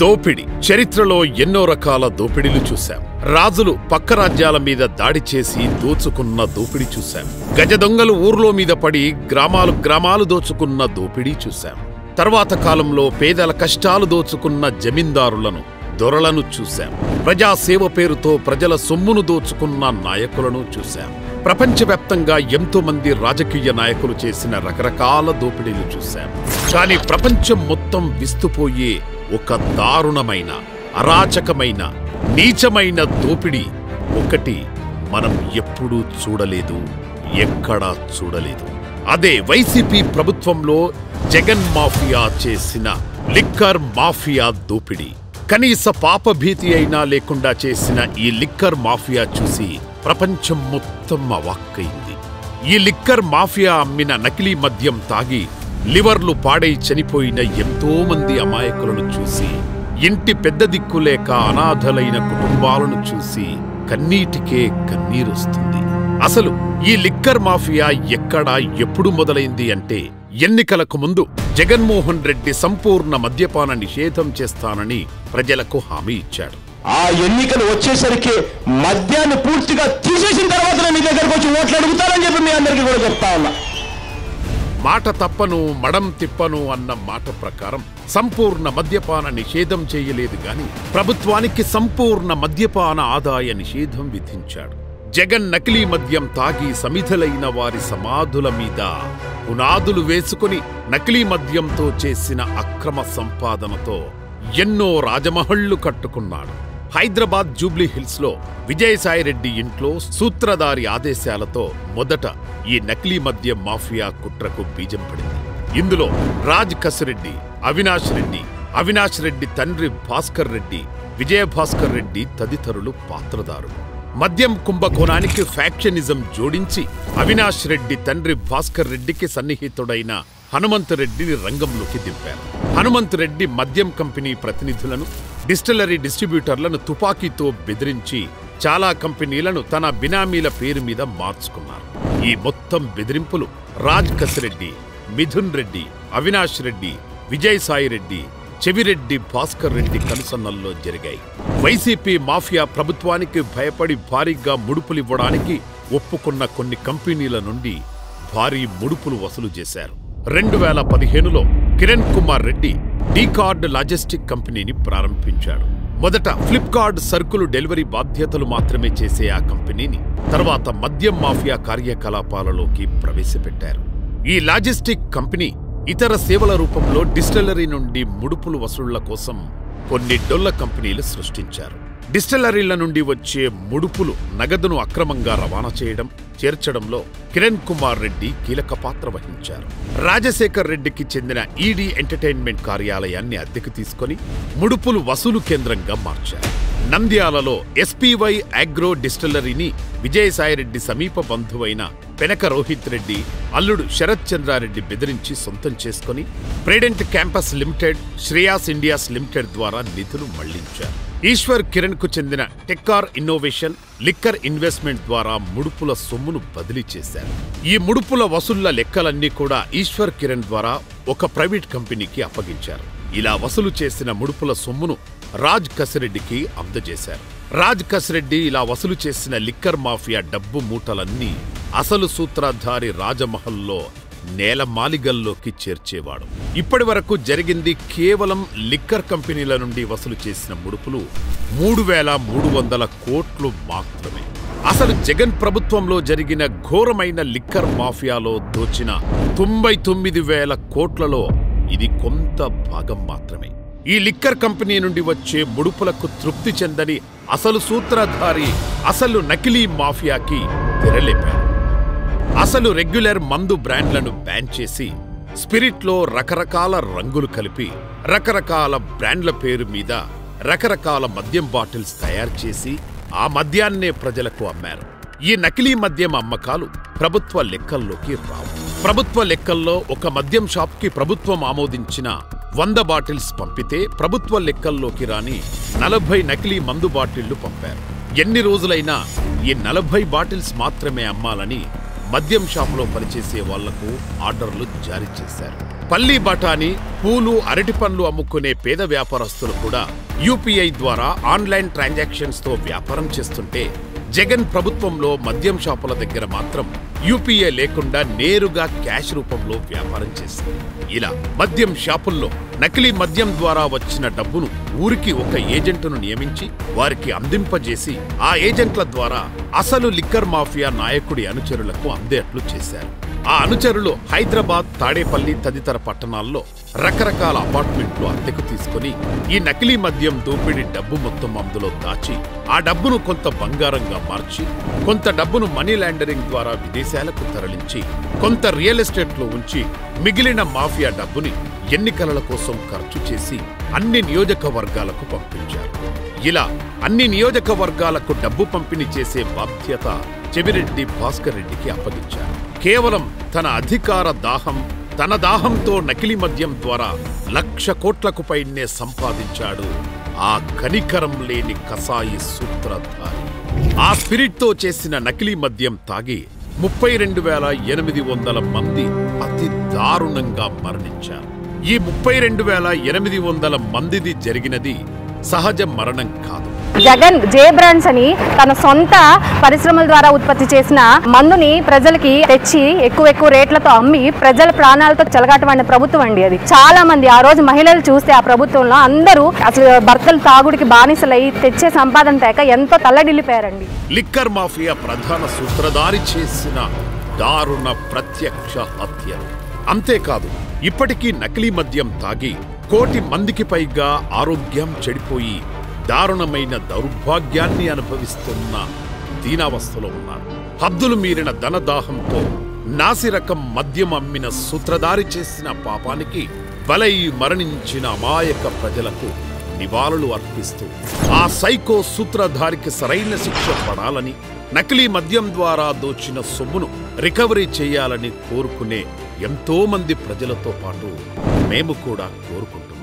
దోపిడి చరిత్రలో ఎన్నో రకాల దోపిడీలు చూశాం. రాజులు పక్క రాజ్యాల మీద దాడి చేసి దోచుకున్న దోపిడీ చూశాం. గజ దొంగలు ఊర్లో మీద పడి గ్రామాలు దోచుకున్న దోపిడీ చూశాం. తర్వాత కాలంలో పేదల కష్టాలు దోచుకున్న జమీందారులను, దొరలను చూశాం. ప్రజాసేవ పేరుతో ప్రజల సొమ్మును దోచుకున్న నాయకులను చూశాం. ప్రపంచవ్యాప్తంగా ఎంతో మంది రాజకీయ నాయకులు చేసిన రకరకాల దోపిడీలు చూశాం. కానీ ప్రపంచం మొత్తం విస్తుపోయే ఒక దారుణమైన, అరాచకమైన, నీచమైన దోపిడీ ఒకటి మనం ఎప్పుడూ చూడలేదు, ఎక్కడా చూడలేదు. అదే వైసీపీ ప్రభుత్వంలో జగన్ మాఫియా చేసిన లిక్కర్ మాఫియా దోపిడీ. కనీస పాపభీతి అయినా లేకుండా చేసిన ఈ లిక్కర్ మాఫియా చూసి ప్రపంచం మొత్తం అవాక్కైంది. ఈ లిక్కర్ మాఫియా అమ్మిన నకిలీ మద్యం తాగి లివర్లు పాడై చనిపోయిన ఎంతో మంది అమాయకులను చూసి, ఇంటి పెద్ద దిక్కులేక అనాథలైన కుటుంబాలను చూసి కన్నీటికే కన్నీరొస్తుంది. అసలు ఈ లిక్కర్ మాఫియా ఎక్కడా ఎప్పుడు మొదలైంది అంటే, ఎన్నికలకు ముందు జగన్మోహన్ రెడ్డి సంపూర్ణ మద్యపాన నిషేధం చేస్తానని ప్రజలకు హామీ ఇచ్చాడు. ఆ ఎన్నికలు వచ్చేసరికి మద్యాన్ని పూర్తిగా తీసేసిన తర్వాత మీ దగ్గరకు వచ్చి ఓట్లు అడుగుతారని చెప్పి మీ అందరికీ కూడా చెప్తా ఉన్నా. మాట తప్పను మడం తిప్పను అన్న మాట ప్రకారం సంపూర్ణ మద్యపాన నిషేధం చేయలేదు గాని ప్రభుత్వానికి సంపూర్ణ మద్యపాన ఆదాయ నిషేధం విధించాడు. జగన్ నకిలీ మద్యం తాగి సమిధలైన వారి సమాధుల మీద పునాదులు వేసుకుని నకిలీ మద్యంతో చేసిన అక్రమ సంపాదనతో ఎన్నో రాజమహళ్లు కట్టుకున్నాడు. హైదరాబాద్ జూబ్లీ హిల్స్ లో విజయసాయిరెడ్డి ఇంట్లో సూత్రధారి ఆదేశాలతో మొదట ఈ నకిలీ మద్యం మాఫియా కుట్రకు బీజం పడింది. ఇందులో రాజ్ కసిరెడ్డి, అవినాష్ రెడ్డి తండ్రి భాస్కర్ రెడ్డి, విజయభాస్కర్ రెడ్డి తదితరులు పాత్రదారులు. మద్యం కుంభకోణానికి ఫ్యాక్షనిజం జోడించి అవినాష్ రెడ్డి తండ్రి భాస్కర్ రెడ్డికి సన్నిహితుడైన హనుమంత్ రెడ్డిని రంగంలోకి దింపారు. హనుమంత్ రెడ్డి మద్యం కంపెనీ ప్రతినిధులను, డిస్టిలరీ డిస్ట్రిబ్యూటర్లను తుపాకీతో బెదిరించి చాలా కంపెనీలను తన బినామీల పేరు మీద మార్చుకున్నారు. ఈ మొత్తం బెదిరింపులు రాజ్ కసిరెడ్డి, మిథున్ రెడ్డి, అవినాష్ రెడ్డి, విజయసాయిరెడ్డి, చెవిరెడ్డి భాస్కర్ రెడ్డి కనుసన్నల్లో జరిగాయి. వైసీపీ మాఫియా ప్రభుత్వానికి భయపడి భారీగా ముడుపులివ్వడానికి ఒప్పుకున్న కొన్ని కంపెనీల నుండి భారీ ముడుపులు వసూలు చేశారు. 2015లో కిరణ్ కుమార్ రెడ్డి డీకార్డ్ లాజిస్టిక్ కంపెనీని ప్రారంభించాడు. మొదట ఫ్లిప్కార్ట్ సరుకులు డెలివరీ బాధ్యతలు మాత్రమే చేసే ఆ కంపెనీని తర్వాత మద్యం మాఫియా కార్యకలాపాలలోకి ప్రవేశపెట్టారు. ఈ లాజిస్టిక్ కంపెనీ ఇతర సేవల రూపంలో డిస్టిలరీ నుండి ముడుపులు వసూళ్ల కోసం కొన్ని డొల్ల కంపెనీలు సృష్టించారు. డిస్టిలరీల నుండి వచ్చే ముడుపులు నగదును అక్రమంగా రవాణా చేయడం, చేర్చడంలో కిరణ్ కుమార్ రెడ్డి కీలక పాత్ర వహించారు. రాజశేఖర్ రెడ్డికి చెందిన ఈడీ ఎంటర్టైన్మెంట్ కార్యాలయాన్ని అద్దెకు తీసుకుని ముడుపులు వసూలు కేంద్రంగా మార్చారు. నంద్యాలలో ఎస్పీవై అగ్రో డిస్టిలరీని విజయసాయిరెడ్డి సమీప బంధువైన పెనక రోహిత్ రెడ్డి అల్లుడు శరత్ చంద్రారెడ్డి బెదిరించి సొంతం చేసుకుని ప్రేడెంట్ campus limited, Shreyas India's limited ద్వారా నిధులు మళ్లించారు. ఈశ్వర్ కిరణ్ కు చెందిన టెక్కార్ ఇన్నోవేషన్, లిక్కర్ ఇన్వెస్ట్మెంట్ ద్వారా ముడుపుల సొమ్మును బదిలీ చేశారు. ఈ ముడుపుల వసూళ్ల లెక్కలన్నీ కూడా ఈశ్వర్ కిరణ్ ద్వారా ఒక ప్రైవేట్ కంపెనీకి అప్పగించారు. ఇలా వసూలు చేసిన ముడుపుల సొమ్మును రాజ్ కసిరెడ్డికి అందజేశారు. రాజ్ కసిరెడ్డి ఇలా వసూలు చేసిన లిక్కర్ మాఫియా డబ్బు మూటలన్నీ అసలు సూత్రధారి రాజమహల్లో నేలమాలిగల్లోకి చేర్చేవాడు. ఇప్పటి వరకు జరిగింది కేవలం లిక్కర్ కంపెనీల నుండి వసూలు చేసిన ముడుపులు 3,300 కోట్లు మాత్రమే. అసలు జగన్ ప్రభుత్వంలో జరిగిన ఘోరమైన లిక్కర్ మాఫియాలో దోచిన 99,000 కోట్లలో ఇది కొంత భాగం మాత్రమే. ఈ లిక్కర్ కంపెనీ నుండి వచ్చే ముడుపులకు తృప్తి చెందని అసలు సూత్రధారి అసలు నకిలీ మాఫియాకి తెరలేపారు. అసలు రెగ్యులర్ మందు బ్రాండ్లను బ్యాన్ చేసి స్పిరిట్లో రకరకాల రంగులు కలిపి రకరకాల బ్రాండ్ల పేరు మీద రకరకాల మద్యం బాటిల్స్ తయారు చేసి ఆ మద్యాన్నే ప్రజలకు అమ్మారు. ఈ నకిలీ మద్యం అమ్మకాలు ప్రభుత్వ లెక్కల్లోకి రావు. ప్రభుత్వ లెక్కల్లో ఒక మద్యం షాప్కి ప్రభుత్వం ఆమోదించిన 100 బాటిల్స్ పంపితే ప్రభుత్వ లెక్కల్లోకి రాని 40 నకిలీ మందు బాటిళ్లు పంపారు. ఎన్ని రోజులైనా ఈ 40 బాటిల్స్ మాత్రమే అమ్మాలని మద్యం షాపులో పనిచేసే వాళ్లకు ఆర్డర్లు జారీ చేశారు. పల్లి బఠానీ, పూలు, అరటి పండ్లు అమ్ముకునే పేద వ్యాపారస్తులు కూడా యూపీఐ ద్వారా ఆన్లైన్ ట్రాన్సాక్షన్స్ తో వ్యాపారం చేస్తుంటే జగన్ ప్రభుత్వంలో మద్యం షాపుల దగ్గర మాత్రం యూపీఐ లేకుండా నేరుగా క్యాష్ రూపంలో వ్యాపారం చేసింది. ఇలా మద్యం షాపుల్లో నకిలీ మద్యం ద్వారా వచ్చిన డబ్బును ఊరికి ఒక ఏజెంటును నియమించి వారికి అందింపజేసి ఆ ఏజెంట్ల ద్వారా అసలు లిక్కర్ మాఫియా నాయకుడి అనుచరులకు అందేట్లు చేశారు. ఆ అనుచరులు హైదరాబాద్, తాడేపల్లి తదితర పట్టణాల్లో రకరకాల అపార్ట్మెంట్లు అద్దెకు తీసుకుని ఈ నకిలీ మద్యం దోపిడీ డబ్బు మొత్తం అందులో దాచి ఆ డబ్బును కొంత బంగారంగా మార్చి కొంత డబ్బును మనీ లాండరింగ్ ద్వారా విదేశాలకు తరలించి కొంత రియల్ ఎస్టేట్లో ఉంచి మిగిలిన మాఫియా డబ్బుని ఎన్నికల కోసం ఖర్చు చేసి అన్ని నియోజకవర్గాలకు పంపించారు. ఇలా అన్ని నియోజకవర్గాలకు డబ్బు పంపిణీ చేసే బాధ్యత చెవిరెడ్డి భాస్కర్ రెడ్డికి అప్పగించారు. కేవలం తన అధికార దాహం, తన దాహంతో నకిలీ మద్యం ద్వారా 1,00,000 కోట్లకు పైనే సంపాదించాడు ఆ కనికరం లేని కసాయి సూత్రధారి. ఆ స్పిరిట్తో చేసిన నకిలీ మద్యం తాగి 32,800 మంది అతి దారుణంగా మరణించారు. ఈ 32,800 మందిది జరిగినది సహజ మరణం కాదు. జగన్ జే బ్రాండ్స్ అని తన సొంత పరిశ్రమల ద్వారా ఉత్పత్తి చేసిన మందుని ప్రజలకి తెచ్చి ఎక్కువ రేట్లతో అమ్మి ప్రజల ప్రాణాలతో చెలగాటమైన ప్రభుత్వం అండి అది. చాలా మంది ఆ రోజు మహిళలు చూస్తే ఆ ప్రభుత్వంలో అందరూ అసలు భర్తలు తాగుడికి బానిసలై తెచ్చే సంపాదన తేక ఎంతో తల్లడిల్లిపోయారండి. లిక్కర్ మాఫియా ప్రధాన సూత్రధారి చేసిన దారుణ ప్రత్యక్ష హత్యలు. అంతేకాదు, ఇప్పటికీ నకిలీ మద్యం తాగి 1,00,00,000 మందికి పైగా ఆరోగ్యం చెడిపోయి దారుణమైన దౌర్భాగ్యాన్ని అనుభవిస్తున్న దీనావస్థలో ఉన్నారు. హద్దులు మీరిన ధనదాహంతో నాసిరకం మద్యం అమ్మిన సూత్రధారి చేసిన పాపానికి బలై మరణించిన అమాయక ప్రజలకు నివాళులు అర్పిస్తూ ఆ సైకో సూత్రధారికి సరైన శిక్ష పడాలని, నకిలీ మద్యం ద్వారా దోచిన సొమ్మును రికవరీ చేయాలని కోరుకునే ఎంతో మంది ప్రజలతో పాటు మేము కూడా కోరుకుంటున్నాం.